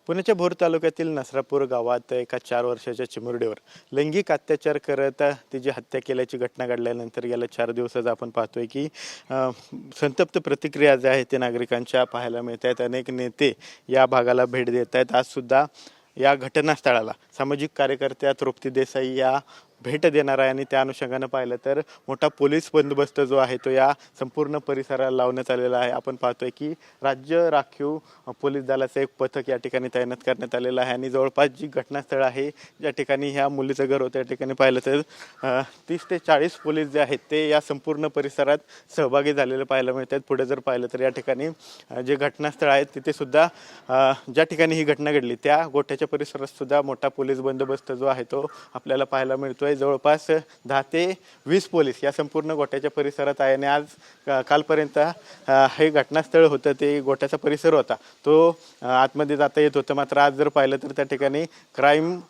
पुण्याच्या भोर तालुक्यातील नसरापूर गावात एका 4 वर्षाच्या चिमुरडीवर लैंगिक अत्याचार करत तिची हत्या केल्याची घटना घडल्यानंतर गेल्या 4 दिवसात आपण पाहतोय की संतप्त प्रतिक्रिया ज्या आहेत ते नागरिकांच्या पाहायला मिळत आहेत। अनेक नेते या भागाला भेट देत आहेत। आज सुद्धा या घटनास्थळाला सामाजिक कार्यकर्त्या तृप्ती देसाई या भेट देणार आहे आणि त्या अनुषंगाने पाहिलं तर मोठा पोलीस बंदोबस्त जो आहे तो या संपूर्ण परिसराला लावण्यात आलेला आहे। आपण पाहतोय की राज्य राखीव पोलीस दलाचं एक पथक या ठिकाणी तैनात करण्यात आलेलं आहे आणि जवळपास जी घटनास्थळ आहे ज्या ठिकाणी ह्या मुलीचं घर होतं त्या ठिकाणी पाहिलं तर 30 ते 40 पोलीस जे आहेत ते या संपूर्ण परिसरात सहभागी झालेले पाहायला मिळतात। पुढे जर पाहिलं तर या ठिकाणी जे घटनास्थळ आहे तिथे सुद्धा ज्या ठिकाणी ही घटना घडली त्या गोठ्याच्या परिसरात सुद्धा मोठा पोलीस बंदोबस्त जो आहे तो आपल्याला पाहायला मिळतोय। जवळपास 10 ते 20 पोलीस या संपूर्ण गोठ्याच्या परिसरात आहे आणि आज कालपर्यंत हे घटनास्थळ होतं ते गोठ्याचा परिसर होता तो आतमध्ये जाता येत होतं। मात्र आज जर पाहिलं तर त्या ठिकाणी क्राईम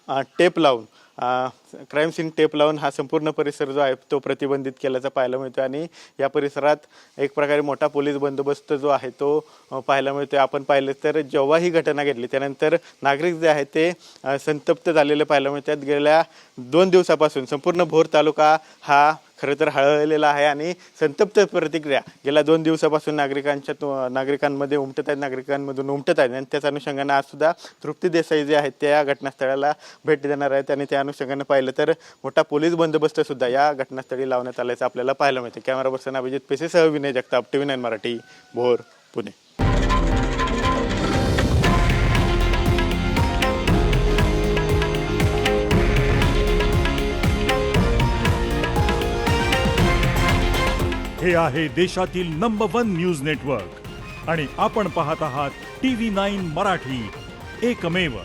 सीन टेप लावून हा संपूर्ण परिसर जो आहे तो प्रतिबंधित केल्याचा पाहायला मिळतो आणि या परिसरात एक प्रकारे मोठा पोलीस बंदोबस्त जो आहे तो पाहायला मिळतो। आपण पाहिलं तर जेव्हा ही घटना घडली त्यानंतर नागरिक जे आहेत ते संतप्त झालेले पाहायला मिळतात। गेल्या 2 दिवसापासून संपूर्ण भोर तालुका हा खरं तर हळहळलेला आहे आणि संतप्त प्रतिक्रिया गेल्या 2 दिवसापासून नागरिकांमध्ये नागरिकांमधून उमटत आहेत आणि त्याच अनुषंगाने आज सुद्धा तृप्ती देसाई जे आहेत त्या घटनास्थळाला भेट देणार आहेत आणि त्या अनुषंगाने पाहिलं तर मोठा पोलीस बंदोबस्त सुद्धा या घटनास्थळी लावण्यात आल्याचं आपल्याला पाहायला मिळते। कॅमेरा पर्सन अभिजित पेसेसह विनय जगताप, TV9 मराठी, भोर, पुणे। हे आहे देशातील नंबर 1 न्यूज नेटवर्क आणि आपण पाहत आहात TV9 मराठी, एकमेव।